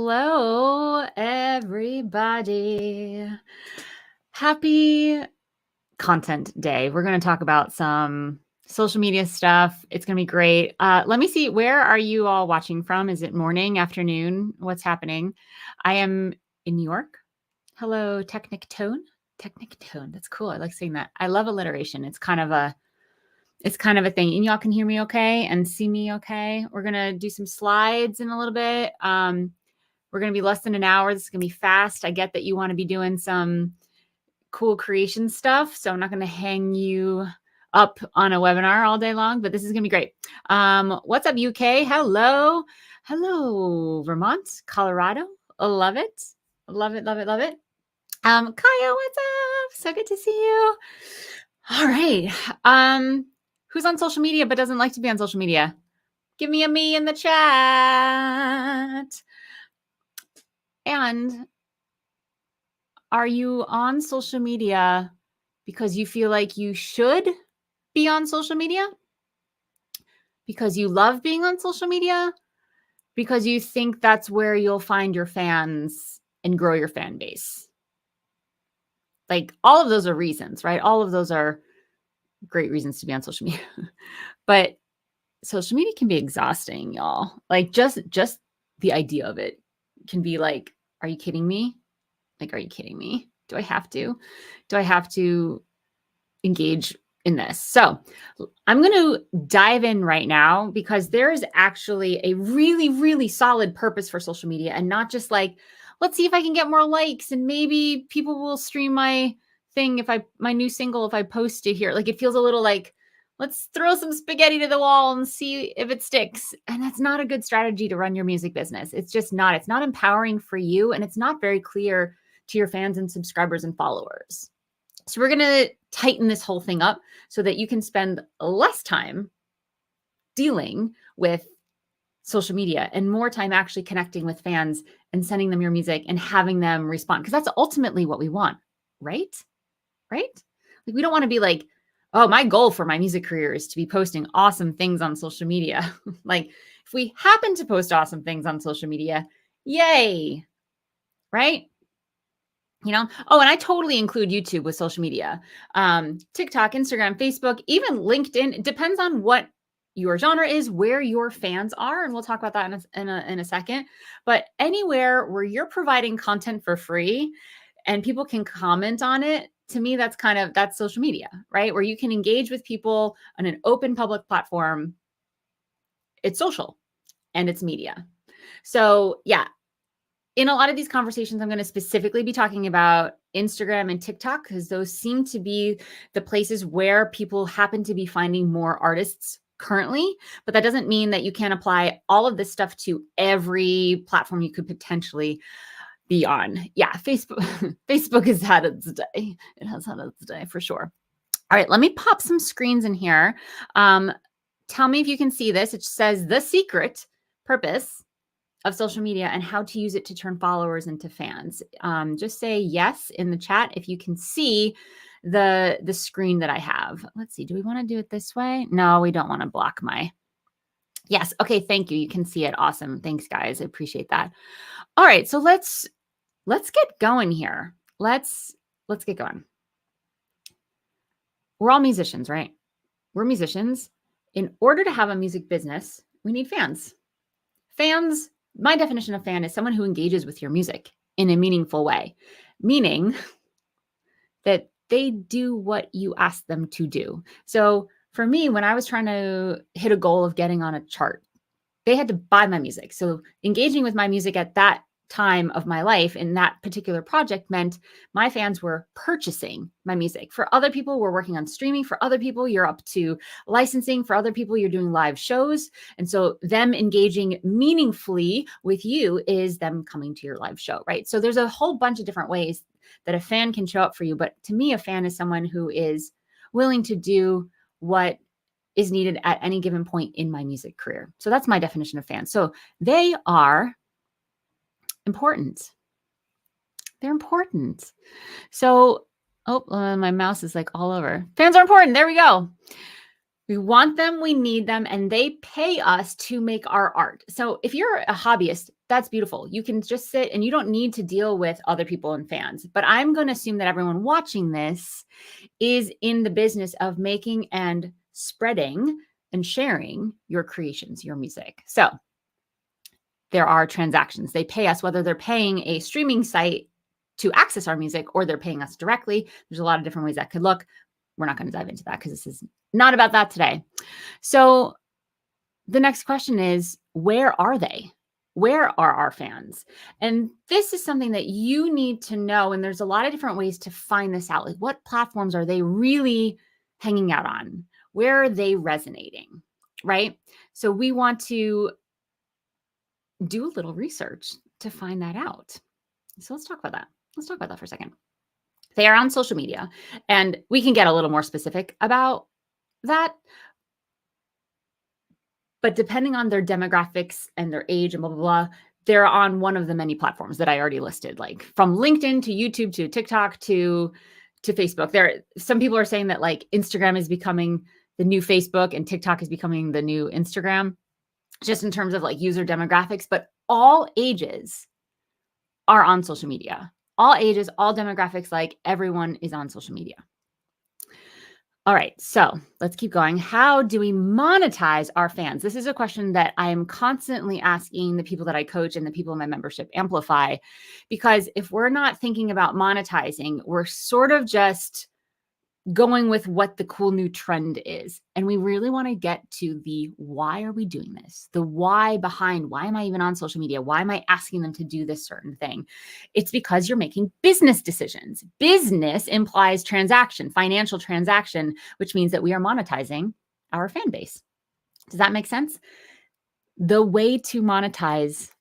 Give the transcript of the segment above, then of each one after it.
Hello, everybody. Happy Content Day. We're going to talk about some social media stuff. It's going to be great. Let me see. Where are you all watching from? Is it morning, afternoon? What's happening? I am in New York. Hello, Technic Tone. Technic Tone. That's cool. I like saying that. I love alliteration. It's kind of a thing. And y'all can hear me okay and see me okay. We're going to do some slides in a little bit. We're going to be less than an hour. This is going to be fast. I get that you want to be doing some cool creation stuff, so I'm not going to hang you up on a webinar all day long, but this is going to be great. What's up, UK? Hello. Hello, Vermont, Colorado. Love it. Love it, love it, love it. Kaya, what's up? So good to see you. All right. Who's on social media but doesn't like to be on social media? Give me a me in the chat. And are you on social media because you feel like you should be on social media? Because you love being on social media? Because you think that's where you'll find your fans and grow your fan base? Like, all of those are reasons, right? All of those are great reasons to be on social media. But social media can be exhausting, y'all. Like, just the idea of it can be like, are you kidding me? Like, are you kidding me? Do I have to engage in this? So I'm going to dive in right now because there is actually a really, really solid purpose for social media, and not just like, let's see if I can get more likes and maybe people will stream my thing my new single if I post it here. Like, it feels a little like, let's throw some spaghetti to the wall and see if it sticks. And that's not a good strategy to run your music business. It's just not. It's not empowering for you, and it's not very clear to your fans and subscribers and followers. So we're going to tighten this whole thing up so that you can spend less time dealing with social media and more time actually connecting with fans and sending them your music and having them respond. Because that's ultimately what we want, right? Right? Like, we don't want to be like, oh, my goal for my music career is to be posting awesome things on social media. Like, if we happen to post awesome things on social media, yay, right? You know? Oh, and I totally include YouTube with social media. TikTok, Instagram, Facebook, even LinkedIn. It depends on what your genre is, where your fans are, and we'll talk about that in a second. But anywhere where you're providing content for free and people can comment on it, to me, that's social media, right? Where you can engage with people on an open public platform. It's social and it's media. So yeah, in a lot of these conversations, I'm going to specifically be talking about Instagram and TikTok because those seem to be the places where people happen to be finding more artists currently. But that doesn't mean that you can't apply all of this stuff to every platform you could potentially be on. Yeah, Facebook has had its day. It has had its day for sure. All right, let me pop some screens in here. Tell me if you can see this. It says the secret purpose of social media and how to use it to turn followers into fans. Just say yes in the chat if you can see the screen that I have. Let's see. Do we want to do it this way? No, we don't want to block my. Yes. Okay. Thank you. You can see it. Awesome. Thanks, guys. I appreciate that. All right. So let's get going here. Let's get going. We're all musicians, right? We're musicians. In order to have a music business, we need fans. Fans, my definition of fan is someone who engages with your music in a meaningful way, meaning that they do what you ask them to do. So for me, when I was trying to hit a goal of getting on a chart, they had to buy my music. So engaging with my music at that time of my life in that particular project meant my fans were purchasing my music. For other people, we're working on streaming. For other people, you're up to licensing. For other people, you're doing live shows. And so them engaging meaningfully with you is them coming to your live show, right? So there's a whole bunch of different ways that a fan can show up for you. But to me, a fan is someone who is willing to do what is needed at any given point in my music career. So that's my definition of fans. So they are important. They're important. So, my mouse is like all over. Fans are important. There we go. We want them, we need them, and they pay us to make our art. So if you're a hobbyist, that's beautiful. You can just sit and you don't need to deal with other people and fans. But I'm going to assume that everyone watching this is in the business of making and spreading and sharing your creations, your music. So there are transactions. They pay us, whether they're paying a streaming site to access our music or they're paying us directly. There's a lot of different ways that could look. We're not going to dive into that because this is not about that today. So the next question is, where are they? Where are our fans? And this is something that you need to know. And there's a lot of different ways to find this out. Like, what platforms are they really hanging out on? Where are they resonating? Right? So we want to do a little research to find that out. So let's talk about that. Let's talk about that for a second. They are on social media, and we can get a little more specific about that. But depending on their demographics and their age and blah, blah, blah, they're on one of the many platforms that I already listed, like from LinkedIn to YouTube to TikTok to Facebook. Some people are saying that like Instagram is becoming the new Facebook and TikTok is becoming the new Instagram, just in terms of like user demographics, but all ages are on social media. All ages, all demographics, like everyone is on social media. All right, so let's keep going. How do we monetize our fans? This is a question that I am constantly asking the people that I coach and the people in my membership Amplify, because if we're not thinking about monetizing, we're sort of just going with what the cool new trend is. And we really want to get to the why are we doing this? The why behind why am I even on social media? Why am I asking them to do this certain thing? It's because you're making business decisions. Business implies transaction, financial transaction, which means that we are monetizing our fan base. Does that make sense? The way to monetize,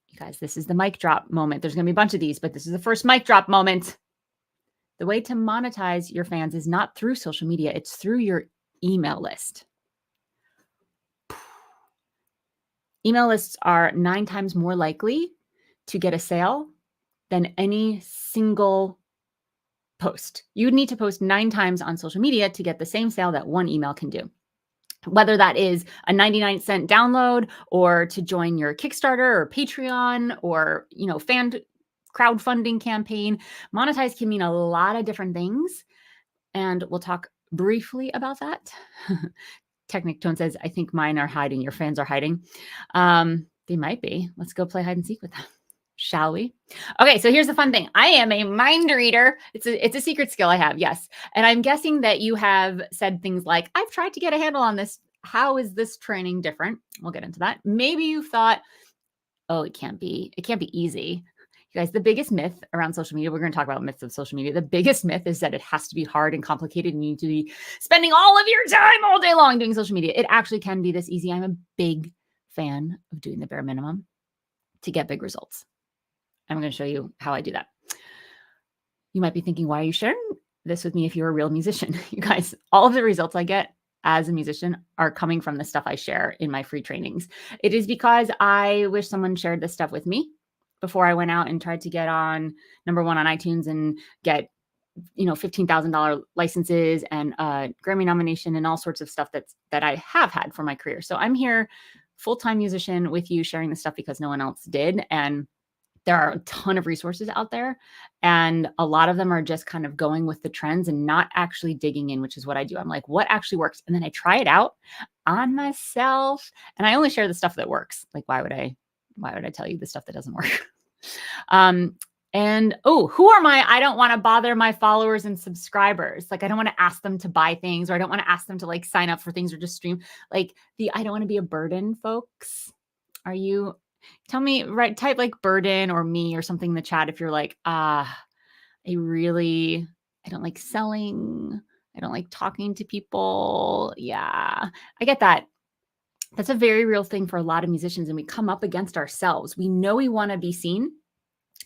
you guys, this is the mic drop moment. There's going to be a bunch of these, but this is the first mic drop moment. The way to monetize your fans is not through social media. It's through your email list. Email lists are 9 times more likely to get a sale than any single post. You would need to post 9 times on social media to get the same sale that one email can do. Whether that is a 99-cent download or to join your Kickstarter or Patreon or, fan crowdfunding campaign. Monetize can mean a lot of different things, and we'll talk briefly about that. Technic Tone says, I think mine are hiding. Your fans are hiding. They might be. Let's go play hide and seek with them. Shall we? Okay, so here's the fun thing. I am a mind reader. It's a secret skill I have, yes. And I'm guessing that you have said things like, I've tried to get a handle on this. How is this training different? We'll get into that. Maybe you thought, oh, it can't be easy. You guys, the biggest myth around social media, we're going to talk about myths of social media. The biggest myth is that it has to be hard and complicated and you need to be spending all of your time all day long doing social media. It actually can be this easy. I'm a big fan of doing the bare minimum to get big results. I'm going to show you how I do that. You might be thinking, why are you sharing this with me if you're a real musician? You guys, all of the results I get as a musician are coming from the stuff I share in my free trainings. It is because I wish someone shared this stuff with me before I went out and tried to get on #1 on iTunes and get, $15,000 licenses and a Grammy nomination and all sorts of stuff that I have had for my career. So I'm here, full-time musician with you, sharing this stuff because no one else did. And there are a ton of resources out there. And a lot of them are just kind of going with the trends and not actually digging in, which is what I do. I'm like, what actually works? And then I try it out on myself. And I only share the stuff that works. Like, why would I tell you the stuff that doesn't work? Who are I don't want to bother my followers and subscribers. Like, I don't want to ask them to buy things, or I don't want to ask them to like sign up for things or just stream. Like I don't want to be a burden, folks. Tell me, right? Type like burden or me or something in the chat if you're like, I don't like selling. I don't like talking to people. Yeah, I get that. That's a very real thing for a lot of musicians. And we come up against ourselves. We know we want to be seen.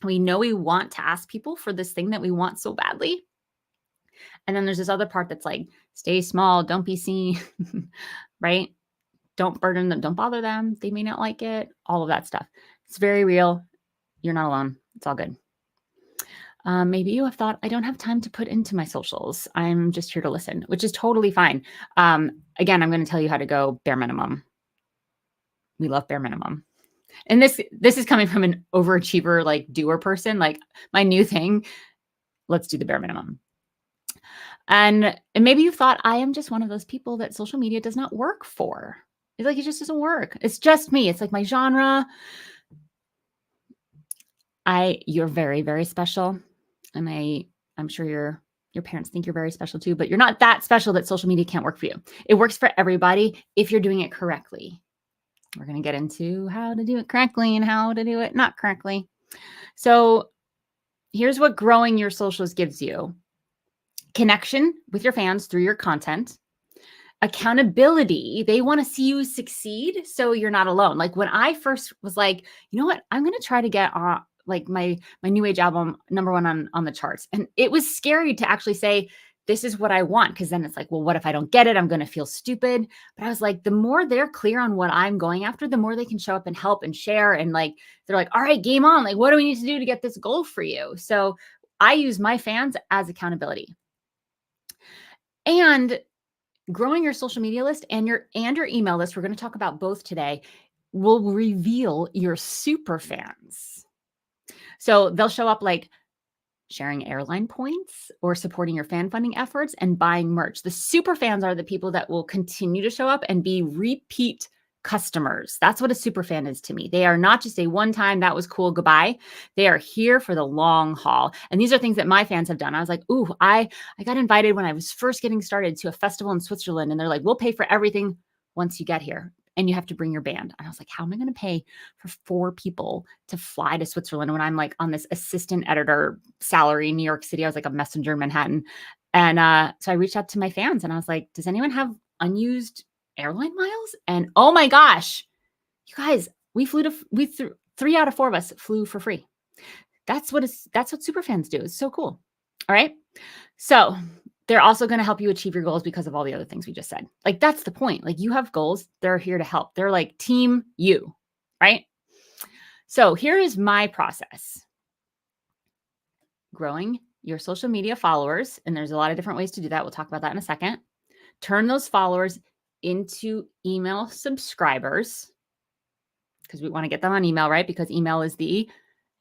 We know we want to ask people for this thing that we want so badly. And then there's this other part that's like, stay small, don't be seen, right? Don't burden them, don't bother them. They may not like it, all of that stuff. It's very real. You're not alone. It's all good. Maybe you have thought, I don't have time to put into my socials. I'm just here to listen, which is totally fine. Again, I'm going to tell you how to go bare minimum. We love bare minimum. And this is coming from an overachiever, like doer person, like my new thing, let's do the bare minimum. And maybe you thought I am just one of those people that social media does not work for. It's like, it just doesn't work. It's just me. It's like my genre. You're very, very special. And I'm sure your parents think you're very special too, but you're not that special that social media can't work for you. It works for everybody if you're doing it correctly. We're going to get into how to do it correctly and how to do it not correctly. So here's what growing your socials gives you: connection with your fans through your content, accountability. They want to see you succeed, so you're not alone. Like when I first was like, you know what, I'm going to try to get on like my new age album #1 on the charts. And it was scary to actually say, this is what I want. Cause then it's like, well, what if I don't get it? I'm going to feel stupid. But I was like, the more they're clear on what I'm going after, the more they can show up and help and share. And like, they're like, all right, game on. Like, what do we need to do to get this goal for you? So I use my fans as accountability. And growing your social media list and your email list, we're going to talk about both today, will reveal your super fans. So they'll show up like sharing airline points or supporting your fan funding efforts and buying merch. The super fans are the people that will continue to show up and be repeat customers. That's what a super fan is to me. They are not just a one time, that was cool, goodbye. They are here for the long haul. And these are things that my fans have done. I was like, ooh, I got invited when I was first getting started to a festival in Switzerland. And they're like, we'll pay for everything once you get here. And you have to bring your band. And I was like, how am I going to pay for 4 people to fly to Switzerland when I'm like on this assistant editor salary in New York City? I was like a messenger in Manhattan. And so I reached out to my fans and I was like, does anyone have unused airline miles? And oh my gosh, you guys, we 3 out of 4 of us flew for free. That's what super fans do. It's so cool. All right. So they're also going to help you achieve your goals because of all the other things we just said. Like, that's the point. Like, you have goals. They're here to help. They're like team you, right? So here is my process. Growing your social media followers. And there's a lot of different ways to do that. We'll talk about that in a second. Turn those followers into email subscribers because we want to get them on email, right? Because email is the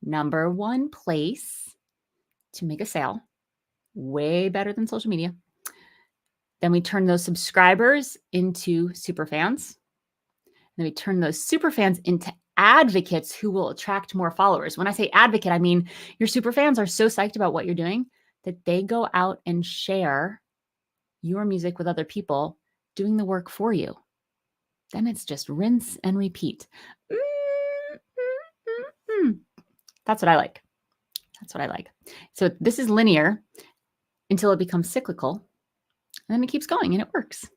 #1 place to make a sale. Way better than social media. Then we turn those subscribers into super fans. Then we turn those super fans into advocates who will attract more followers. When I say advocate, I mean your super fans are so psyched about what you're doing that they go out and share your music with other people doing the work for you. Then it's just rinse and repeat. That's what I like. That's what I like. So this is linear until it becomes cyclical, and then it keeps going and it works.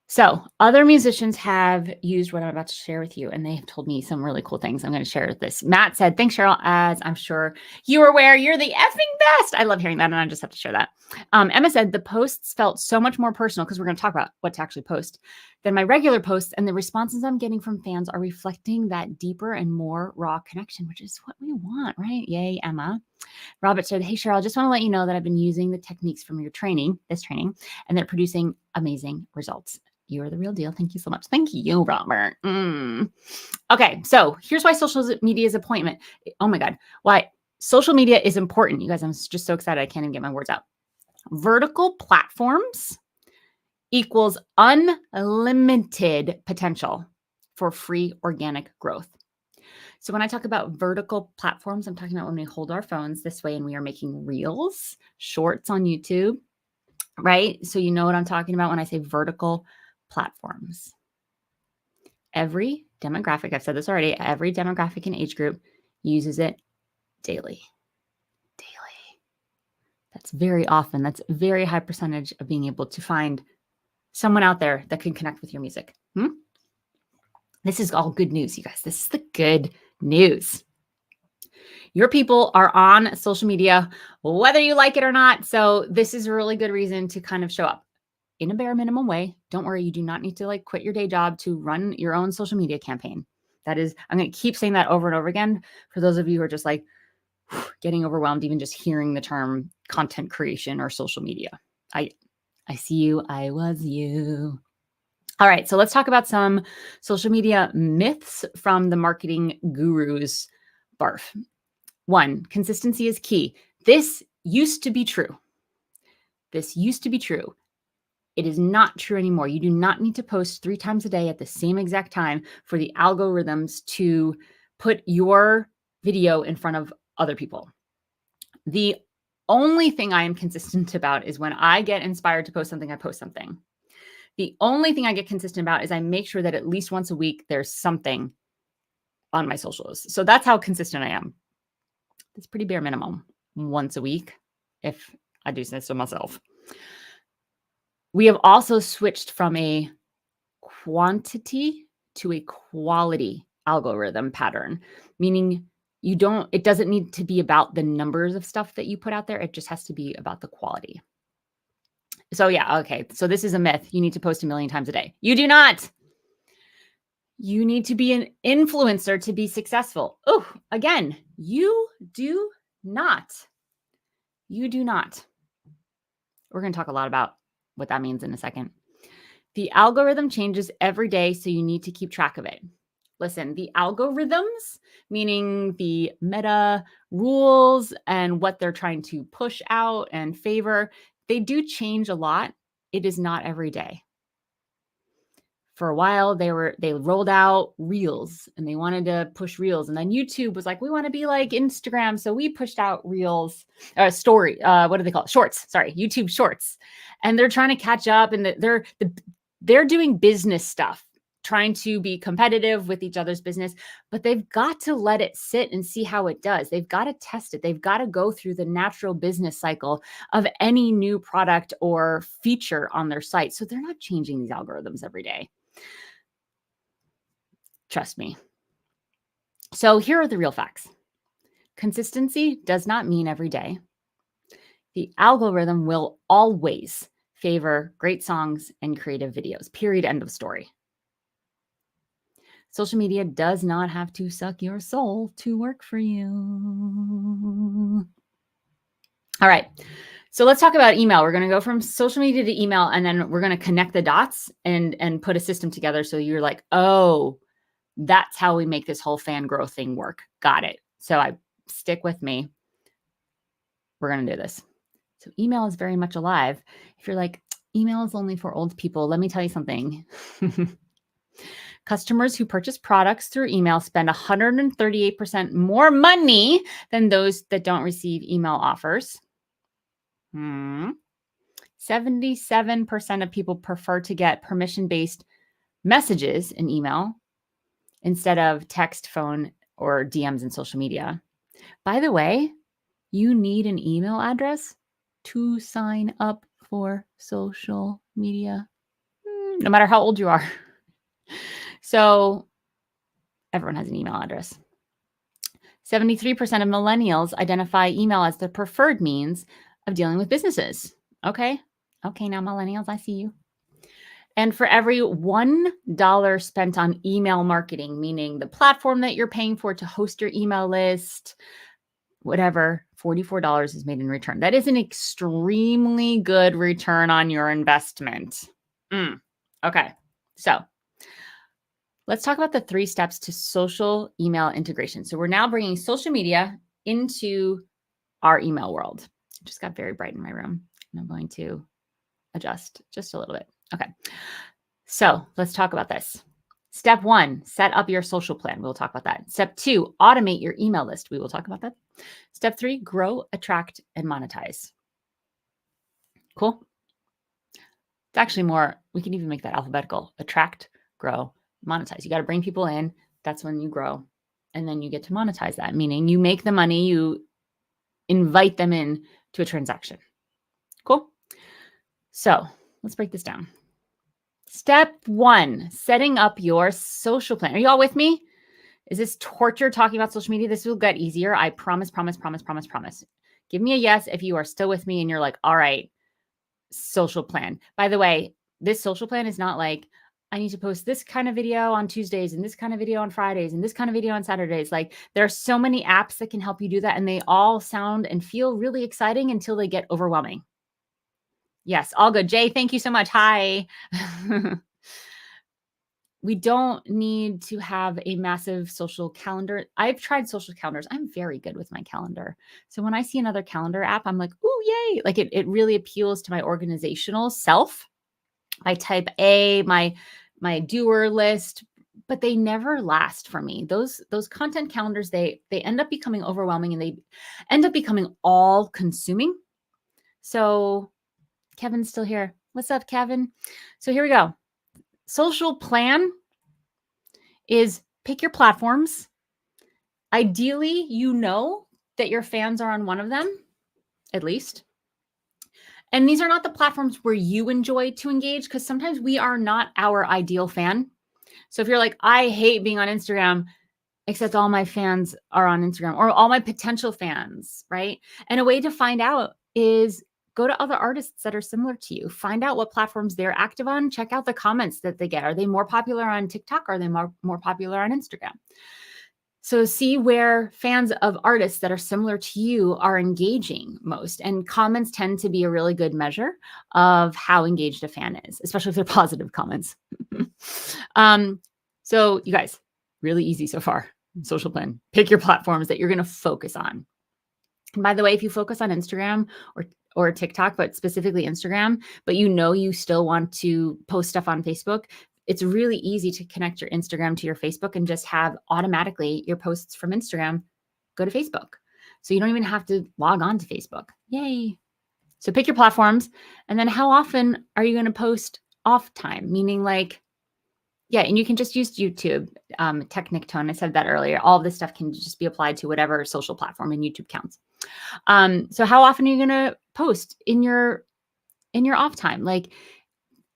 So other musicians have used what I'm about to share with you, and they have told me some really cool things. I'm going to share this. Matt said, thanks, Cheryl. As I'm sure you are aware, you're the effing best. I love hearing that, and I just have to share that. Emma said, the posts felt so much more personal, because we're going to talk about what to actually post, than my regular posts, and the responses I'm getting from fans are reflecting that deeper and more raw connection, which is what we want, right? Yay, Emma. Robert said, hey, Cheryl, I just want to let you know that I've been using the techniques from your training, and they're producing amazing results. You're the real deal. Thank you so much. Thank you, Robert. Okay, so here's why social media is appointment. Oh my God, why social media is important. You guys, I'm just so excited. I can't even get my words out. Vertical platforms equals unlimited potential for free organic growth. So when I talk about vertical platforms, I'm talking about when we hold our phones this way and we are making reels, shorts on YouTube, right? So you know what I'm talking about when I say vertical platforms. Every demographic, I've said this already, every demographic and age group uses it daily. That's very often, that's a very high percentage of being able to find someone out there that can connect with your music. This is all good news, you guys. This is the good news. Your people are on social media, whether you like it or not. So this is a really good reason to kind of show up in a bare minimum way. Don't worry, you do not need to like quit your day job to run your own social media campaign. That is, I'm going to keep saying that over and over again for those of you who are just like getting overwhelmed, even just hearing the term content creation or social media. I see you. I was you. All right, so let's talk about some social media myths from the marketing gurus. Barf. 1, consistency is key. This used to be true. This used to be true. It is not true anymore. You do not need to post 3 times a day at the same exact time for the algorithms to put your video in front of other people. The only thing I am consistent about is when I get inspired to post something, I post something. The only thing I get consistent about is I make sure that at least once a week there's something on my socials. So that's how consistent I am. It's pretty bare minimum, once a week, if I do this to myself. We have also switched from a quantity to a quality algorithm pattern, meaning it doesn't need to be about the numbers of stuff that you put out there. It just has to be about the quality. So yeah, okay. So this is a myth. You need to post 1 million times a day. You do not. You need to be an influencer to be successful. Oh, again, you do not. You do not. We're going to talk a lot about what that means in a second. The algorithm changes every day, so you need to keep track of it. Listen, the algorithms, meaning the meta rules and what they're trying to push out and favor, they do change a lot. It is not every day. For a while, they rolled out Reels and they wanted to push Reels. And then YouTube was like, we want to be like Instagram. So we pushed out Reels, story. What do they call it? Shorts. Sorry, YouTube Shorts. And they're trying to catch up, and they're doing business stuff, trying to be competitive with each other's business, but they've got to let it sit and see how it does. They've got to test it. They've got to go through the natural business cycle of any new product or feature on their site. So they're not changing these algorithms every day. Trust me. So here are the real facts. Consistency does not mean every day. The algorithm will always favor great songs and creative videos. Period. End of story. Social media does not have to suck your soul to work for you. All right. So let's talk about email. We're going to go from social media to email, and then we're going to connect the dots and put a system together. So you're like, oh, that's how we make this whole fan growth thing work. Got it. So stick with me. We're going to do this. So email is very much alive. If you're like, email is only for old people, let me tell you something. Customers who purchase products through email spend 138% more money than those that don't receive email offers. 77% of people prefer to get permission-based messages in email instead of text, phone, or DMs in social media. By the way, you need an email address to sign up for social media, no matter how old you are. So everyone has an email address. 73% of millennials identify email as the preferred means of dealing with businesses. Okay, now millennials, I see you. And for every $1 spent on email marketing, meaning the platform that you're paying for to host your email list, whatever, $44 is made in return. That is an extremely good return on your investment. Okay, so let's talk about the 3 steps to social email integration. So we're now bringing social media into our email world. It just got very bright in my room, and I'm going to adjust just a little bit. Okay, so let's talk about this. Step 1, set up your social plan. We'll talk about that. Step 2, automate your email list. We will talk about that. Step 3, grow, attract, and monetize. Cool. It's actually more, we can even make that alphabetical. Attract, grow, monetize. You got to bring people in. That's when you grow. And then you get to monetize that, meaning you make the money, you invite them in to a transaction. Cool. So let's break this down. Step 1, setting up your social plan. Are you all with me? Is this torture talking about social media? This will get easier. I promise. Give me a yes if you are still with me and you're like, all right, social plan. By the way, this social plan is not like, I need to post this kind of video on Tuesdays and this kind of video on Fridays and this kind of video on Saturdays. Like, there are so many apps that can help you do that. And they all sound and feel really exciting until they get overwhelming. Yes, all good. Jay, thank you so much. Hi. We don't need to have a massive social calendar. I've tried social calendars. I'm very good with my calendar. So when I see another calendar app, I'm like, oh, yay. Like it really appeals to my organizational self, my type A, my doer list, but they never last for me. Those content calendars, they end up becoming overwhelming and they end up becoming all consuming. So Kevin's still here. What's up, Kevin? So here we go. Social plan is pick your platforms. Ideally, you know that your fans are on one of them, at least. And these are not the platforms where you enjoy to engage, because sometimes we are not our ideal fan. So if you're like, I hate being on Instagram, except all my fans are on Instagram, or all my potential fans, right? And a way to find out is go to other artists that are similar to you. Find out what platforms they're active on. Check out the comments that they get. Are they more popular on TikTok? Or are they more popular on Instagram? So see where fans of artists that are similar to you are engaging most. And comments tend to be a really good measure of how engaged a fan is, especially if they're positive comments. So you guys, really easy so far. Social plan. Pick your platforms that you're going to focus on. And by the way, if you focus on Instagram or TikTok, but specifically Instagram, but you know you still want to post stuff on Facebook, it's really easy to connect your Instagram to your Facebook and just have automatically your posts from Instagram go to Facebook. So you don't even have to log on to Facebook. Yay. So pick your platforms. And then how often are you going to post off time? Meaning like, yeah, and you can just use YouTube, Technic Tone. I said that earlier. All of this stuff can just be applied to whatever social platform, and YouTube counts. So how often are you going to post in your off time? Like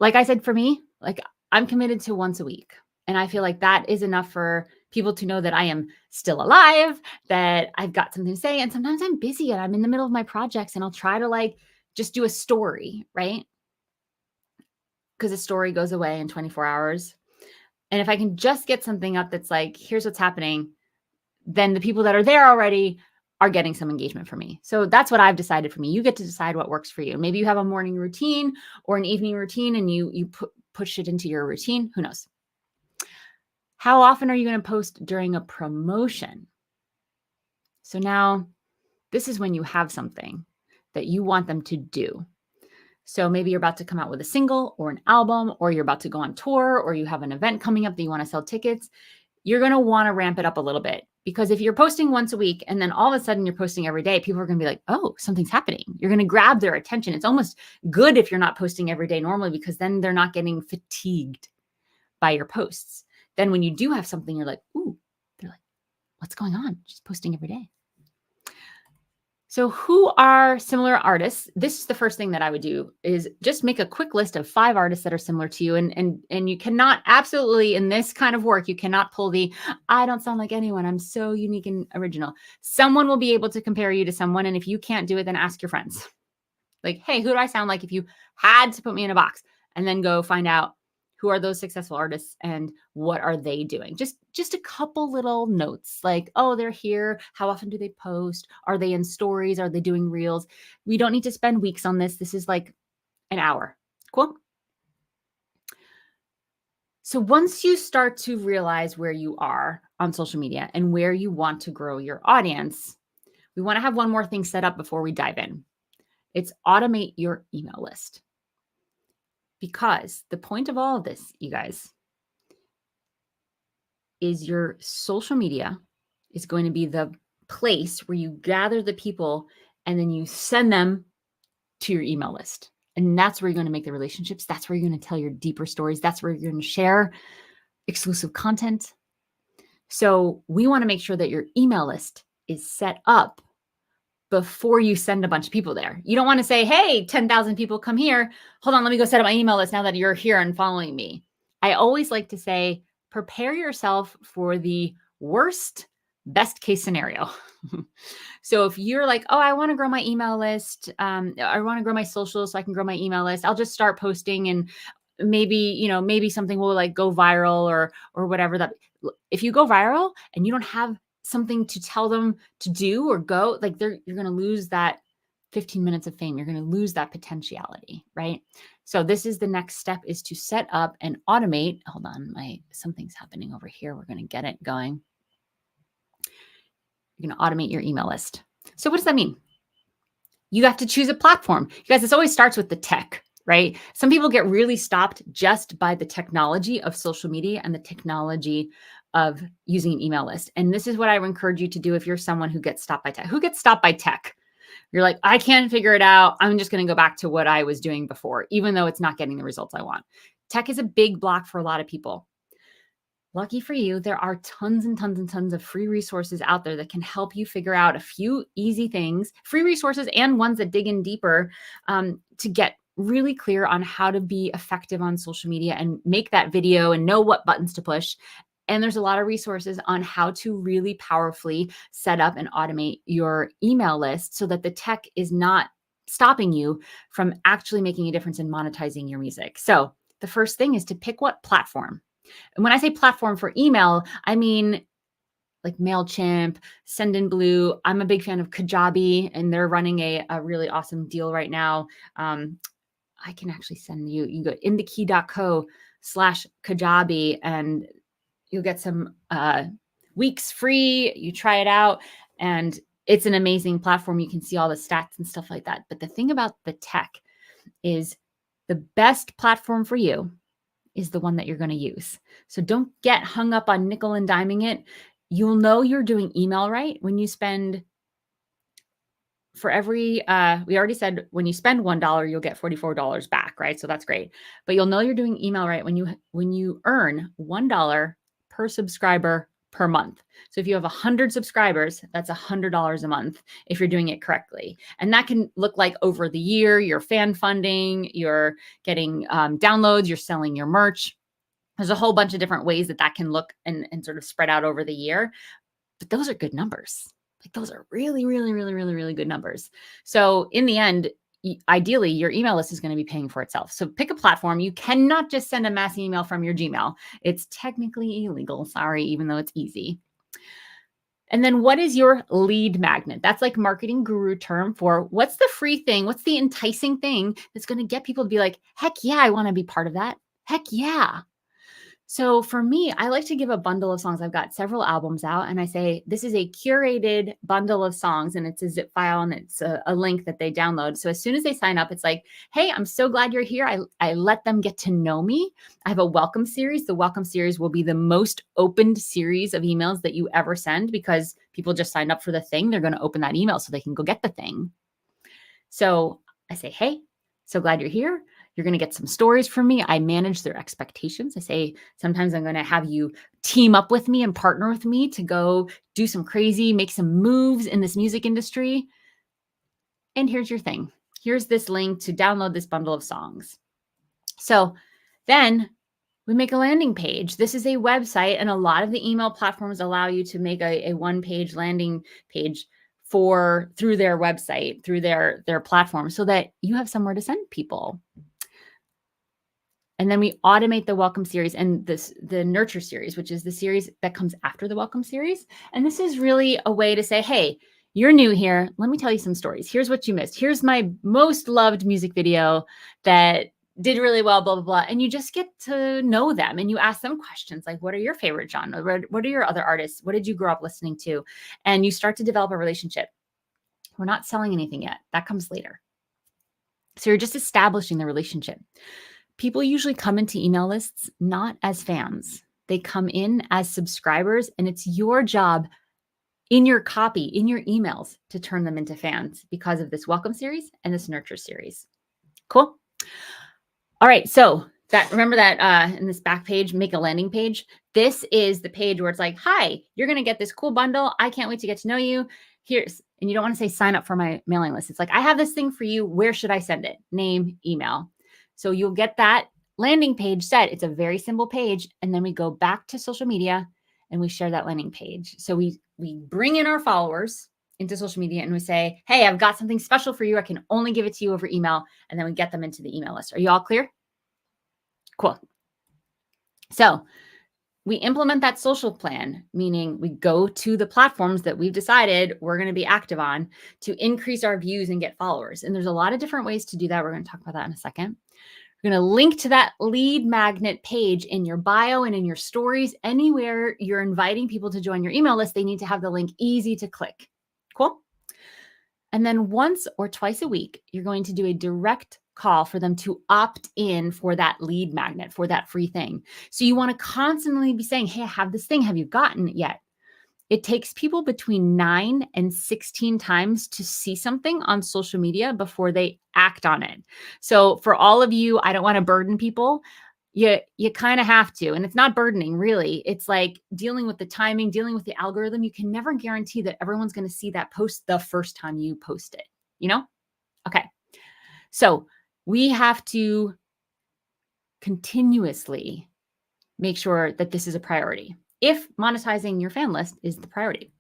I said, for me, like I'm committed to once a week. And I feel like that is enough for people to know that I am still alive, that I've got something to say. And sometimes I'm busy and I'm in the middle of my projects and I'll try to like just do a story, right? Because a story goes away in 24 hours. And if I can just get something up that's like, here's what's happening, then the people that are there already are getting some engagement from me. So that's what I've decided for me. You get to decide what works for you. Maybe you have a morning routine or an evening routine and you push it into your routine. Who knows? How often are you going to post during a promotion? So now this is when you have something that you want them to do. So maybe you're about to come out with a single or an album, or you're about to go on tour, or you have an event coming up that you want to sell tickets. You're going to want to ramp it up a little bit, because if you're posting once a week and then all of a sudden you're posting every day, people are going to be like, oh, something's happening. You're going to grab their attention. It's almost good if you're not posting every day normally, because then they're not getting fatigued by your posts. Then when you do have something, you're like, ooh, they're like, what's going on? She's posting every day. So who are similar artists? This is the first thing that I would do, is just make a quick list of 5 artists that are similar to you. And you cannot, absolutely, in this kind of work, you cannot pull the, I don't sound like anyone, I'm so unique and original. Someone will be able to compare you to someone. And if you can't do it, then ask your friends. Like, hey, who do I sound like if you had to put me in a box? And then go find out who are those successful artists and what are they doing? Just a couple little notes like, oh, they're here. How often do they post? Are they in stories? Are they doing reels? We don't need to spend weeks on this. This is like an hour. Cool. So once you start to realize where you are on social media and where you want to grow your audience, we want to have one more thing set up before we dive in. It's automate your email list. Because the point of all of this, you guys, is your social media is going to be the place where you gather the people and then you send them to your email list. And that's where you're going to make the relationships. That's where you're going to tell your deeper stories. That's where you're going to share exclusive content. So we want to make sure that your email list is set up before you send a bunch of people there. You don't want to say, hey, 10,000 people come here. Hold on, let me go set up my email list now that you're here and following me. I always like to say, prepare yourself for the worst, best case scenario. So if you're like, oh, I want to grow my email list. I want to grow my socials so I can grow my email list. I'll just start posting and maybe something will like go viral or whatever. That if you go viral and you don't have something to tell them to do or go, like you're going to lose that 15 minutes of fame. You're going to lose that potentiality, right? So this is the next step, is to set up and automate. Hold on, something's happening over here. We're going to get it going. You're going to automate your email list. So what does that mean? You have to choose a platform. You guys, this always starts with the tech, right? Some people get really stopped just by the technology of social media and the technology of using an email list. And this is what I would encourage you to do if you're someone who gets stopped by tech. Who gets stopped by tech? You're like, I can't figure it out. I'm just going to go back to what I was doing before, even though it's not getting the results I want. Tech is a big block for a lot of people. Lucky for you, there are tons and tons and tons of free resources out there that can help you figure out a few easy things, free resources and ones that dig in deeper, to get really clear on how to be effective on social media and make that video and know what buttons to push. And there's a lot of resources on how to really powerfully set up and automate your email list so that the tech is not stopping you from actually making a difference in monetizing your music. So the first thing is to pick what platform. And when I say platform for email, I mean like MailChimp, Sendinblue. I'm a big fan of Kajabi, and they're running a really awesome deal right now. I can actually send you, you go indakey.co/Kajabi, and you'll get some weeks free. You try it out, and it's an amazing platform. You can see all the stats and stuff like that. But the thing about the tech is the best platform for you is the one that you're going to use. So don't get hung up on nickel and diming it. You'll know you're doing email right when you spend, for every, we already said when you spend $1, you'll get $44 back, right? So that's great. But you'll know you're doing email right when you earn $1 per subscriber per month. So if you have 100 subscribers, that's $100 a month if you're doing it correctly. And that can look like over the year, you're fan funding, you're getting downloads, you're selling your merch. There's a whole bunch of different ways that can look and sort of spread out over the year. But those are good numbers. Like those are really, really, really, really, really good numbers. So in the end, ideally, your email list is going to be paying for itself. So pick a platform. You cannot just send a mass email from your Gmail. It's technically illegal. Sorry, even though it's easy. And then what is your lead magnet? That's like marketing guru term for what's the free thing? What's the enticing thing that's going to get people to be like, heck yeah, I want to be part of that. Heck yeah. So for me, I like to give a bundle of songs. I've got several albums out, and I say, this is a curated bundle of songs, and it's a zip file, and it's a link that they download. So as soon as they sign up, it's like, hey, I'm so glad you're here. I let them get to know me. I have a welcome series. The welcome series will be the most opened series of emails that you ever send, because people just signed up for the thing. They're going to open that email so they can go get the thing. So I say, hey, so glad you're here. You're going to get some stories from me. I manage their expectations. I say, sometimes I'm going to have you team up with me and partner with me to go do some crazy, make some moves in this music industry. And here's your thing. Here's this link to download this bundle of songs. So then we make a landing page. This is a website, and a lot of the email platforms allow you to make a one-page landing page through their website, through their platform, so that you have somewhere to send people. And then we automate the welcome series and the nurture series, which is the series that comes after the welcome series. And this is really a way to say, hey, you're new here. Let me tell you some stories. Here's what you missed. Here's my most loved music video that did really well, blah, blah, blah. And you just get to know them, and you ask them questions like, what are your favorite genres? What are your other artists? What did you grow up listening to? And you start to develop a relationship. We're not selling anything yet. That comes later. So you're just establishing the relationship. People usually come into email lists not as fans. They come in as subscribers, and it's your job in your copy, in your emails, to turn them into fans because of this welcome series and this nurture series. Cool. All right. So remember that in this back page, make a landing page. This is the page where it's like, hi, you're going to get this cool bundle. I can't wait to get to know you. And you don't want to say sign up for my mailing list. It's like, I have this thing for you. Where should I send it? Name, email. So you'll get that landing page set. It's a very simple page. And then we go back to social media and we share that landing page. So we bring in our followers into social media and we say, hey, I've got something special for you. I can only give it to you over email. And then we get them into the email list. Are you all clear? Cool. So we implement that social plan, meaning we go to the platforms that we've decided we're going to be active on to increase our views and get followers. And there's a lot of different ways to do that. We're going to talk about that in a second. We're going to link to that lead magnet page in your bio and in your stories. Anywhere you're inviting people to join your email list, they need to have the link easy to click. Cool? And then once or twice a week, you're going to do a direct call for them to opt in for that lead magnet, for that free thing. So you want to constantly be saying, hey, I have this thing. Have you gotten it yet? It takes people between 9 and 16 times to see something on social media before they act on it. So for all of you, I don't want to burden people. You kind of have to. And it's not burdening, really. It's like dealing with the timing, dealing with the algorithm. You can never guarantee that everyone's going to see that post the first time you post it, you know? Okay. So we have to continuously make sure that this is a priority. If monetizing your fan list is the priority,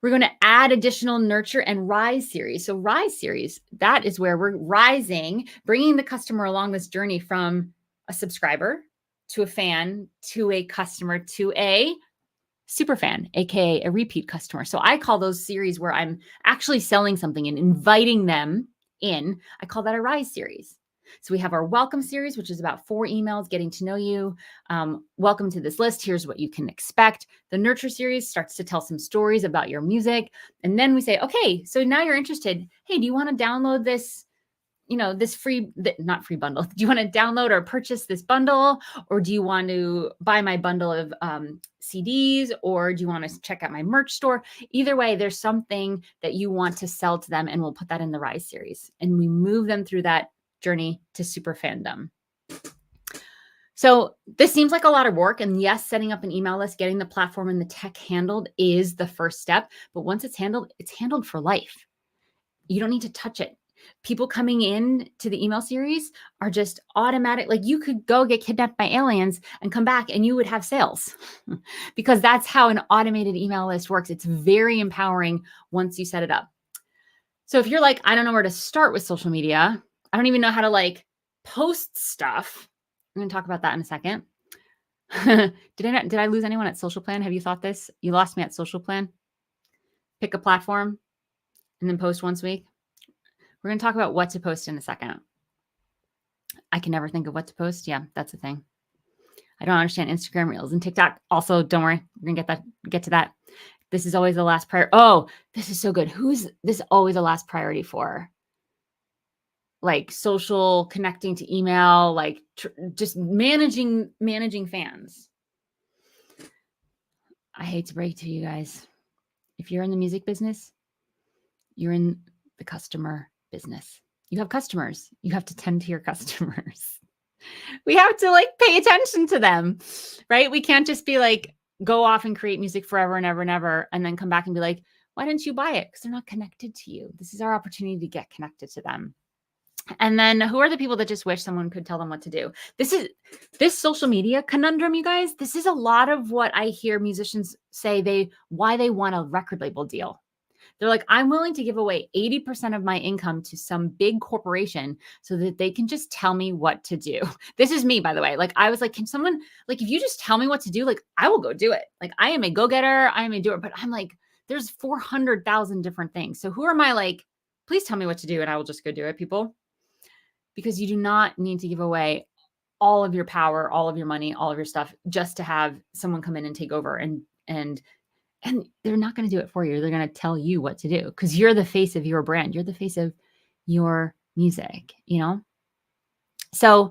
we're going to add additional nurture and rise series. So rise series, that is where we're rising, bringing the customer along this journey from a subscriber to a fan to a customer to a super fan, aka a repeat customer. So I call those series where I'm actually selling something and inviting them in. I call that a rise series. So we have our welcome series, which is about 4 emails, getting to know you. Welcome to this list. Here's what you can expect. The nurture series starts to tell some stories about your music. And then we say, okay, so now you're interested. Hey, do you want to download this, this free, not free bundle? Do you want to download or purchase this bundle? Or do you want to buy my bundle of CDs? Or do you want to check out my merch store? Either way, there's something that you want to sell to them, and we'll put that in the rise series. And we move them through that journey to super fandom. So this seems like a lot of work. And yes, setting up an email list, getting the platform and the tech handled is the first step. But once it's handled for life. You don't need to touch it. People coming in to the email series are just automatic. Like you could go get kidnapped by aliens and come back and you would have sales because that's how an automated email list works. It's very empowering once you set it up. So if you're like, I don't know where to start with social media, I don't even know how to post stuff. I'm going to talk about that in a second. Did I lose anyone at Social Plan? Have you thought this? You lost me at Social Plan. Pick a platform and then post once a week. We're going to talk about what to post in a second. I can never think of what to post. Yeah, that's the thing. I don't understand Instagram Reels and TikTok. Also, don't worry. We're going to get to that. This is always the last priority. Oh, this is so good. Who's this always the last priority for? Like social, connecting to email, just managing fans. I hate to break it to you guys. If you're in the music business, you're in the customer business. You have customers. You have to tend to your customers. We have to pay attention to them, right? We can't just be go off and create music forever and ever and ever, and then come back and be like, why didn't you buy it? Because they're not connected to you. This is our opportunity to get connected to them. And then who are the people that just wish someone could tell them what to do? This social media conundrum, you guys, this is a lot of what I hear musicians say why they want a record label deal. They're like, I'm willing to give away 80% of my income to some big corporation so that they can just tell me what to do. This is me, by the way. I was like, can someone, if you just tell me what to do, I will go do it. I am a go-getter. I am a doer. But I'm there's 400,000 different things. So who am I please tell me what to do and I will just go do it, people. Because you do not need to give away all of your power, all of your money, all of your stuff just to have someone come in and take over. And they're not going to do it for you. They're going to tell you what to do because you're the face of your brand. You're the face of your music, So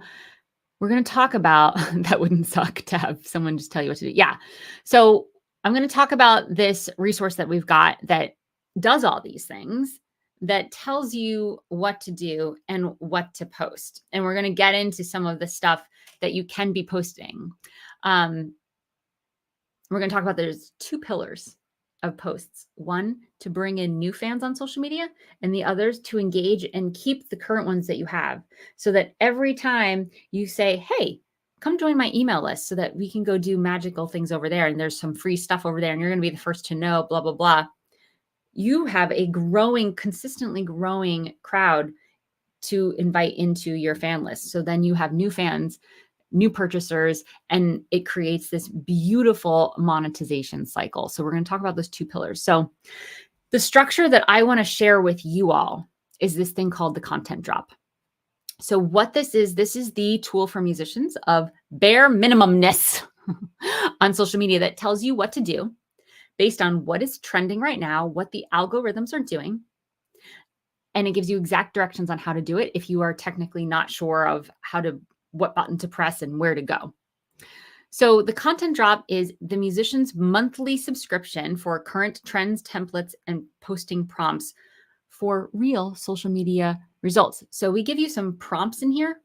we're going to talk about, that wouldn't suck to have someone just tell you what to do. Yeah. So I'm going to talk about this resource that we've got that does all these things, that tells you what to do and what to post. And we're going to get into some of the stuff that you can be posting. We're going to talk about there's 2 pillars of posts. One, to bring in new fans on social media, and the others to engage and keep the current ones that you have so that every time you say, hey, come join my email list so that we can go do magical things over there. And there's some free stuff over there and you're going to be the first to know, blah, blah, blah. You have a consistently growing crowd to invite into your fan list. So then you have new fans, new purchasers, and it creates this beautiful monetization cycle. So we're going to talk about those 2 pillars. So the structure that I want to share with you all is this thing called the content drop. So what this is the tool for musicians of bare minimumness on social media that tells you what to do based on what is trending right now, what the algorithms are doing, and it gives you exact directions on how to do it if you are technically not sure of what button to press and where to go. So the content drop is the musician's monthly subscription for current trends, templates, and posting prompts for real social media results. So we give you some prompts in here.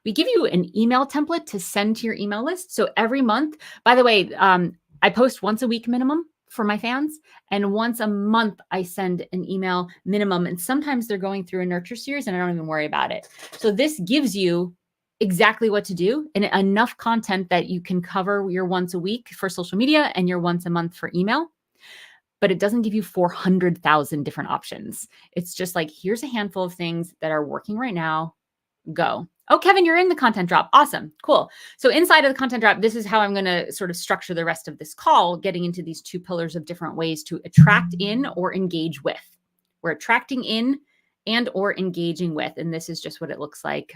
We give you an email template to send to your email list. So every month, by the way, I post once a week minimum for my fans, and once a month I send an email minimum. And sometimes they're going through a nurture series and I don't even worry about it. So this gives you exactly what to do and enough content that you can cover your once a week for social media and your once a month for email. But it doesn't give you 400,000 different options. It's just like, here's a handful of things that are working right now. Go. Oh, Kevin, you're in the content drop. Awesome. Cool. So inside of the content drop, this is how I'm going to sort of structure the rest of this call, getting into these two pillars of different ways to attract in or engage with. We're attracting in and or engaging with. And this is just what it looks like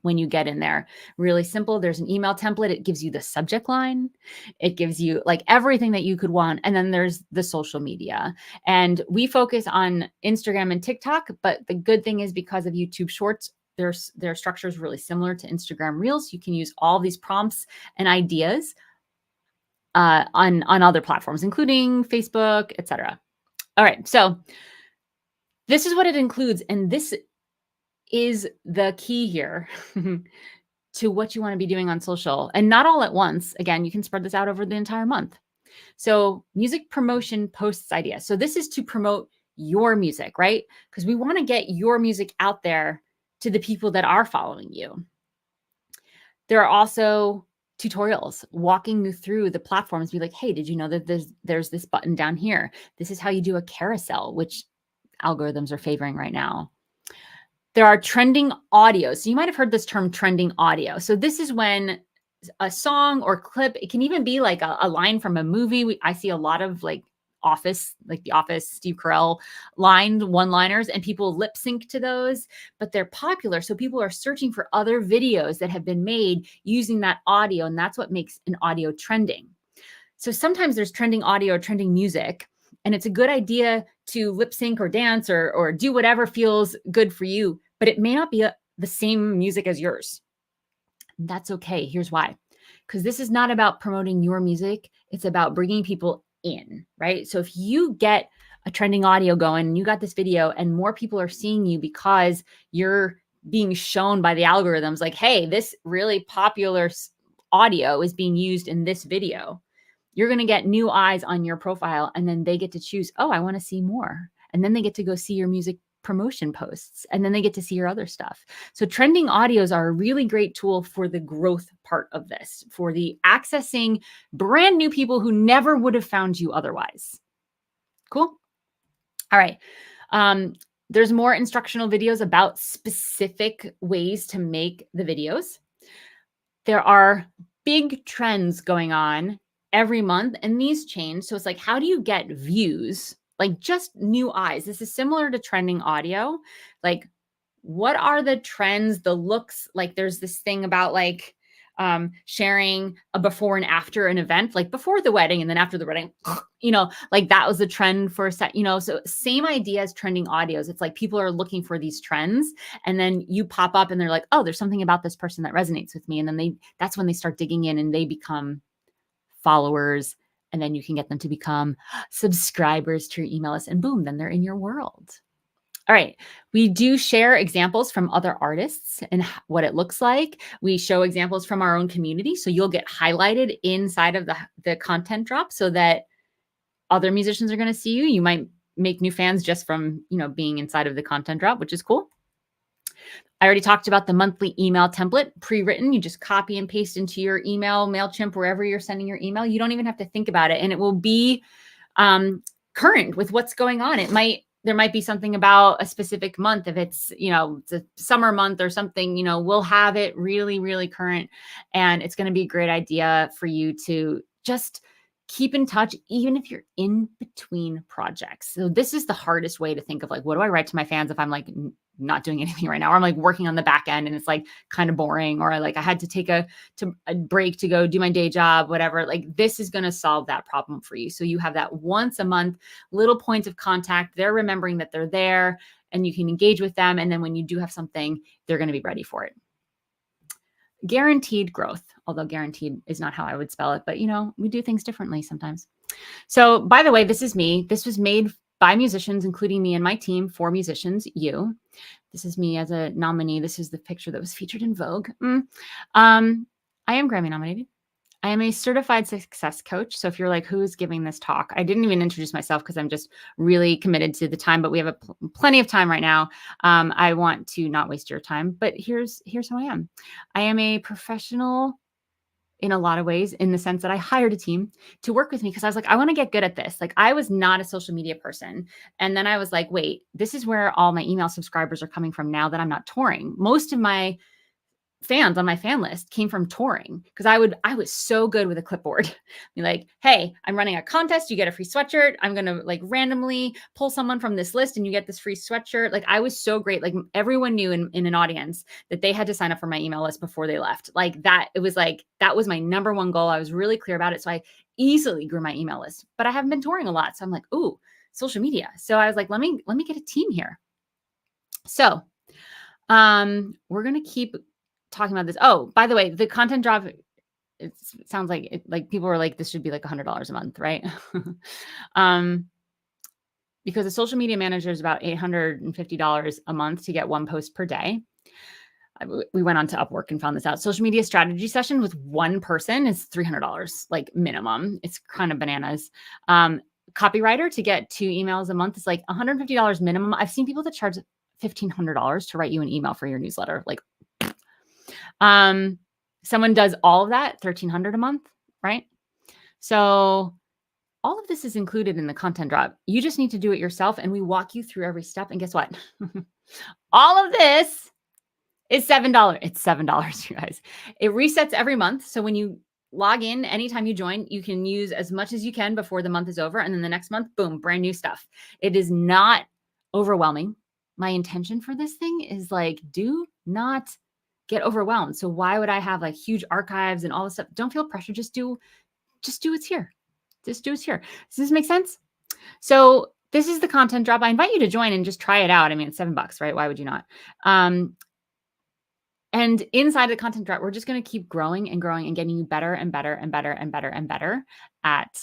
when you get in there. Really simple. There's an email template. It gives you the subject line. It gives you like everything that you could want. And then there's the social media. And we focus on Instagram and TikTok, but the good thing is because of YouTube Shorts, their structure is really similar to Instagram Reels. You can use all these prompts and ideas on other platforms, including Facebook, etc. All right. So this is what it includes. And this is the key here to what you want to be doing on social, and not all at once. Again, you can spread this out over the entire month. So music promotion posts idea. So this is to promote your music, right? Because we want to get your music out there to the people that are following you. There are also tutorials walking you through the platforms. Be like, hey, did you know that there's this button down here? This is how you do a carousel, which algorithms are favoring right now. There are trending audio. So you might have heard this term trending audio. So this is when a song or clip, it can even be like a line from a movie. I see a lot of like The Office, Steve Carell one-liners, and people lip sync to those, but they're popular. So people are searching for other videos that have been made using that audio. And that's what makes an audio trending. So sometimes there's trending audio or trending music, and it's a good idea to lip sync or dance or do whatever feels good for you, but it may not be the same music as yours. That's okay. Here's why. Because this is not about promoting your music. It's about bringing people in, right? So if you get a trending audio going and you got this video and more people are seeing you because you're being shown by the algorithms like, hey, this really popular audio is being used in this video, you're going to get new eyes on your profile, and then they get to choose, oh, I want to see more. And then they get to go see your music promotion posts, and then they get to see your other stuff. So trending audios are a really great tool for the growth part of this, for the accessing brand new people who never would have found you otherwise. Cool. All right. There's more instructional videos about specific ways to make the videos. There are big trends going on every month, and these change. So it's like, how do you get views? Like just new eyes. This is similar to trending audio. Like, what are the trends, the looks? Like there's this thing about like sharing a before and after an event, like before the wedding and then after the wedding, like that was the trend for a set, so same idea as trending audios. It's like people are looking for these trends, and then you pop up and they're like, oh, there's something about this person that resonates with me. And then that's when they start digging in and they become followers, and then you can get them to become subscribers to your email list, and boom, then they're in your world. All right. We do share examples from other artists and what it looks like. We show examples from our own community. So you'll get highlighted inside of the content drop so that other musicians are going to see you. You might make new fans just from, being inside of the content drop, which is cool. I already talked about the monthly email template pre-written. You just copy and paste into your email, MailChimp, wherever you're sending your email. You don't even have to think about it. And it will be current with what's going on. There might be something about a specific month. If it's, it's a summer month or something, we'll have it really, really current. And it's going to be a great idea for you to just Keep in touch, even if you're in between projects. So this is the hardest way to think of like, what do I write to my fans if I'm like not doing anything right now? Or I'm like working on the back end and it's like kind of boring, or I had to take a break to go do my day job, whatever. Like this is going to solve that problem for you. So you have that once a month little points of contact. They're remembering that they're there and you can engage with them. And then when you do have something, they're going to be ready for it. Guaranteed growth, although guaranteed is not how I would spell it, but we do things differently sometimes. So by the way, this is me. This was made by musicians, including me and my team, for musicians, you. This is me as a nominee. This is the picture that was featured in Vogue. I am Grammy nominated. I am a certified success coach. So if you're like, who is giving this talk? I didn't even introduce myself because I'm just really committed to the time, but we have plenty of time right now. I want to not waste your time, but here's who I am. I am a professional in a lot of ways, in the sense that I hired a team to work with me because I was like, I want to get good at this. Like I was not a social media person. And then I was like, wait, this is where all my email subscribers are coming from now that I'm not touring. Most of my fans on my fan list came from touring because I was so good with a clipboard. Be like, hey, I'm running a contest. You get a free sweatshirt. I'm going to like randomly pull someone from this list and you get this free sweatshirt. Like I was so great. Like everyone knew in an audience that they had to sign up for my email list before they left. Like that, it was like, that was my number one goal. I was really clear about it. So I easily grew my email list, but I haven't been touring a lot. So I'm like, ooh, social media. So I was like, let me get a team here. So we're going to keep talking about this. Oh, by the way, the content drop, it sounds like people were like, this should be like $100 a month, right? Because a social media manager is about $850 a month to get one post per day. We went on to Upwork and found this out. Social media strategy session with one person is $300, like minimum. It's kind of bananas. Copywriter to get 2 emails a month is like $150 minimum. I've seen people that charge $1,500 to write you an email for your newsletter. Like, someone does all of that, $1,300 a month, right? So all of this is included in the content drop. You just need to do it yourself. And we walk you through every step. And guess what? All of this is $7. It's $7, you guys. It resets every month. So when you log in, anytime you join, you can use as much as you can before the month is over. And then the next month, boom, brand new stuff. It is not overwhelming. My intention for this thing is like, do not get overwhelmed. So why would I have like huge archives and all this stuff? Don't feel pressure. Just do what's here. Just do what's here. Does this make sense? So this is the content drop. I invite you to join and just try it out. I mean, it's $7, right? Why would you not? And inside the content drop, we're just going to keep growing and growing and getting you better and better and better and better and better at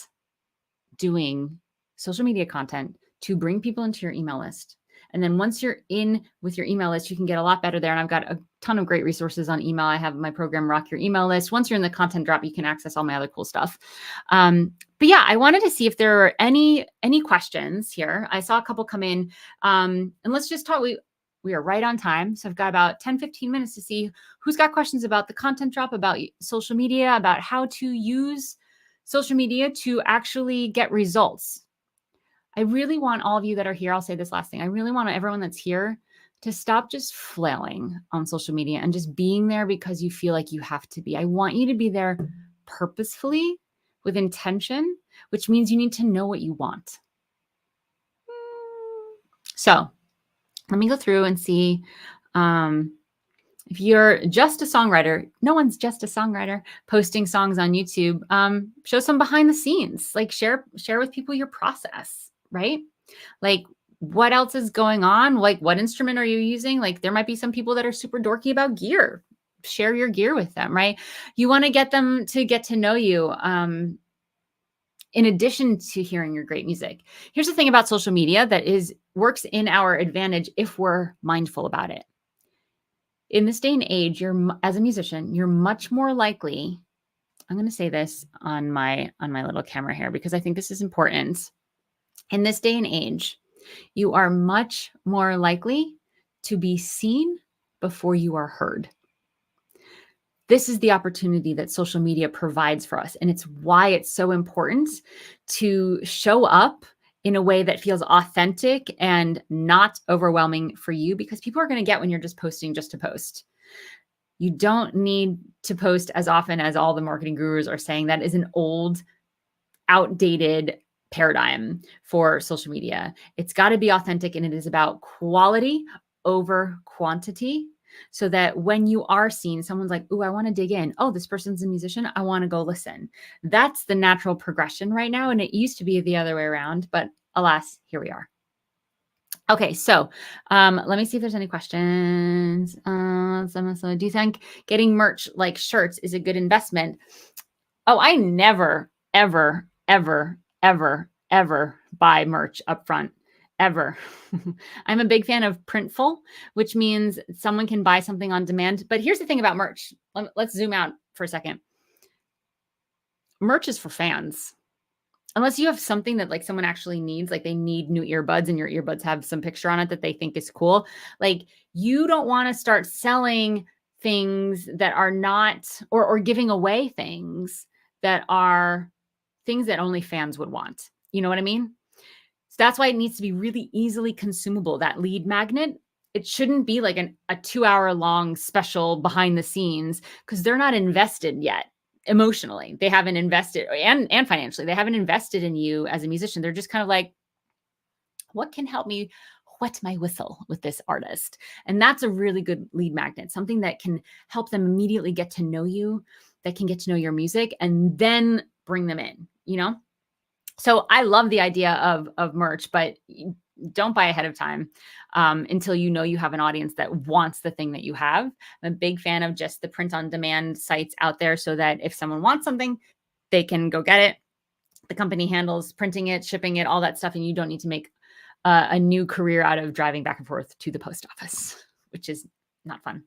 doing social media content to bring people into your email list. And then once you're in with your email list, you can get a lot better there. And I've got a ton of great resources on email. I have my program, Rock Your Email List. Once you're in the content drop, you can access all my other cool stuff. But yeah, I wanted to see if there are any questions here. I saw a couple come in. And let's just talk. We are right on time. So I've got about 10, 15 minutes to see who's got questions about the content drop, about social media, about how to use social media to actually get results. I really want all of you that are here, I'll say this last thing. I really want everyone that's here to stop just flailing on social media and just being there because you feel like you have to be. I want you to be there purposefully with intention, which means you need to know what you want. So let me go through and see if you're just a songwriter. No one's just a songwriter posting songs on YouTube. Show some behind the scenes, like share with people your process, right? Like what else is going on? Like what instrument are you using? Like there might be some people that are super dorky about gear. Share your gear with them, right? You want to get them to get to know you. In addition to hearing your great music. Here's the thing about social media that works in our advantage if we're mindful about it. In this day and age, as a musician, you're much more likely, I'm going to say this on my little camera here because I think this is important. In this day and age, you are much more likely to be seen before you are heard. This is the opportunity that social media provides for us. And it's why it's so important to show up in a way that feels authentic and not overwhelming for you, because people are going to get when you're just posting just to post. You don't need to post as often as all the marketing gurus are saying. That is an old outdated paradigm for social media. It's got to be authentic, and it is about quality over quantity, so that when you are seen, someone's like, "Ooh, I want to dig in. Oh, this person's a musician. I want to go listen." That's the natural progression right now. And it used to be the other way around, but alas, here we are. Okay, so let me see if there's any questions. Do you think getting merch like shirts is a good investment? Oh, I never, ever, ever, ever, ever buy merch up front. Ever. I'm a big fan of Printful, which means someone can buy something on demand. But here's the thing about merch. Let's zoom out for a second. Merch is for fans. Unless you have something that like someone actually needs, like they need new earbuds and your earbuds have some picture on it that they think is cool. Like you don't want to start selling things that are not, or giving away things that are things that only fans would want. You know what I mean? So that's why it needs to be really easily consumable. That lead magnet, it shouldn't be like a 2-hour long special behind the scenes, because they're not invested yet. Emotionally, they haven't invested, and financially, they haven't invested in you as a musician. They're just kind of like, what can help me wet my whistle with this artist? And that's a really good lead magnet, something that can help them immediately get to know you, that can get to know your music, and then bring them in, you know? So I love the idea of merch, but don't buy ahead of time until you know you have an audience that wants the thing that you have. I'm a big fan of just the print on demand sites out there, so that if someone wants something, they can go get it. The company handles printing it, shipping it, all that stuff, and you don't need to make a new career out of driving back and forth to the post office, which is not fun.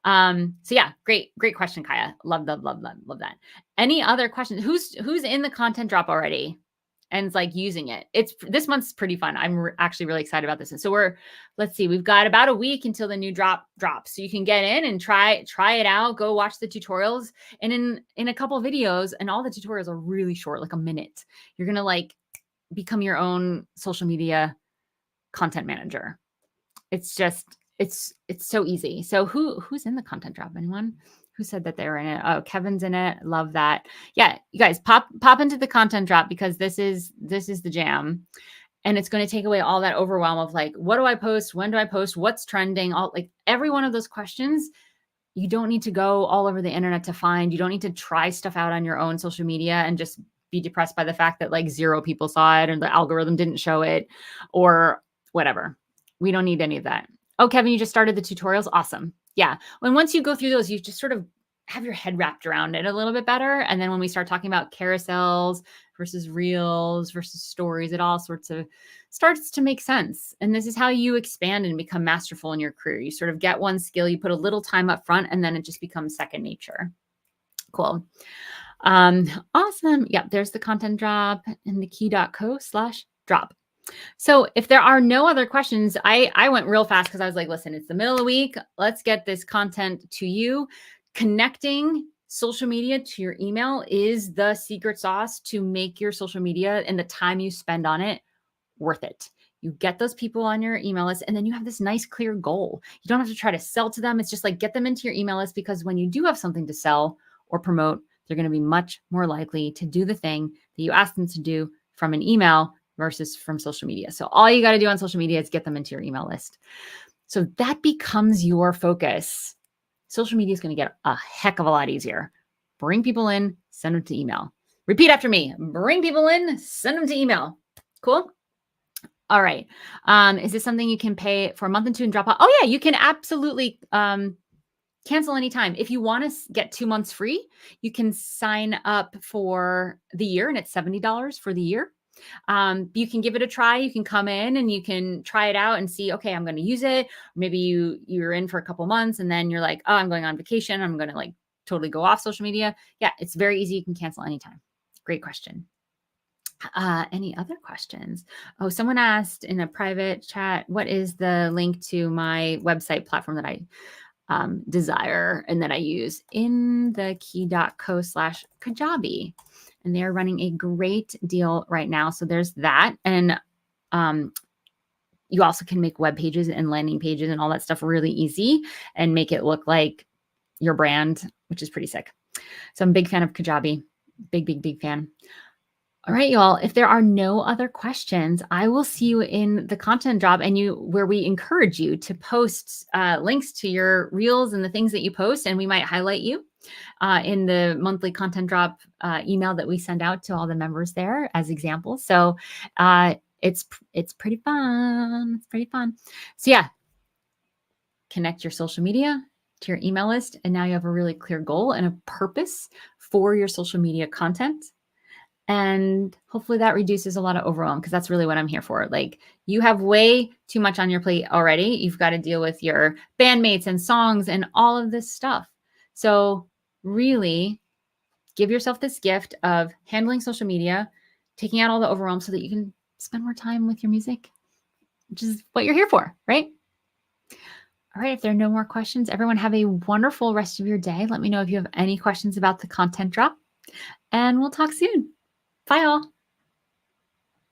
So yeah, great question, Kaya. Love that. Any other questions? Who's in the content drop already and it's like using it? This month's pretty fun. I'm actually really excited about this. And so let's see, we've got about a week until the new drop drops. So you can get in and try it out, go watch the tutorials. And in a couple of videos, and all the tutorials are really short, like a minute, you're going to like become your own social media content manager. It's just, it's so easy. So who's in the content drop? Anyone? Who said that they were in it? Oh, Kevin's in it. Love that. Yeah, you guys pop into the content drop, because this is the jam. And it's going to take away all that overwhelm of like, what do I post? When do I post? What's trending? All like every one of those questions, you don't need to go all over the internet to find. You don't need to try stuff out on your own social media and just be depressed by the fact that like 0 people saw it, or the algorithm didn't show it, or whatever. We don't need any of that. Oh, Kevin, you just started the tutorials. Awesome. Yeah. Once you go through those, you just sort of have your head wrapped around it a little bit better. And then when we start talking about carousels versus reels versus stories, it all sorts of starts to make sense. And this is how you expand and become masterful in your career. You sort of get one skill, you put a little time up front, and then it just becomes second nature. Cool. Awesome. Yep. There's the content drop in the key.co/drop. So if there are no other questions, I went real fast because I was like, listen, it's the middle of the week. Let's get this content to you. Connecting social media to your email is the secret sauce to make your social media and the time you spend on it worth it. You get those people on your email list, and then you have this nice, clear goal. You don't have to try to sell to them. It's just like, get them into your email list, because when you do have something to sell or promote, they're going to be much more likely to do the thing that you asked them to do from an email versus from social media. So all you got to do on social media is get them into your email list. So that becomes your focus. Social media is going to get a heck of a lot easier. Bring people in, send them to email. Repeat after me. Bring people in, send them to email. Cool. All right. Is this something you can pay for a month and 2 and drop out? Oh yeah, you can absolutely cancel anytime. If you want to get 2 months free, you can sign up for the year, and it's $70 for the year. You can give it a try. You can come in and you can try it out and see, okay, I'm going to use it. Maybe you're in for a couple months and then you're like, oh, I'm going on vacation. I'm going to like totally go off social media. Yeah, it's very easy. You can cancel anytime. Great question. Any other questions? Oh, someone asked in a private chat, what is the link to my website platform that I desire and that I use? In the key.co/Kajabi. And they're running a great deal right now. So there's that. And you also can make web pages and landing pages and all that stuff really easy and make it look like your brand, which is pretty sick. So I'm a big fan of Kajabi. Big fan. All right, y'all. If there are no other questions, I will see you in the content drop where we encourage you to post links to your reels and the things that you post, and we might highlight you in the monthly content drop email that we send out to all the members there as examples. So it's pretty fun. It's pretty fun. So yeah, connect your social media to your email list, and now you have a really clear goal and a purpose for your social media content. And hopefully that reduces a lot of overwhelm, because that's really what I'm here for. Like, you have way too much on your plate already. You've got to deal with your bandmates and songs and all of this stuff. So really give yourself this gift of handling social media, taking out all the overwhelm so that you can spend more time with your music, which is what you're here for, right? All right, if there are no more questions, everyone have a wonderful rest of your day. Let me know if you have any questions about the content drop, and we'll talk soon. Bye all.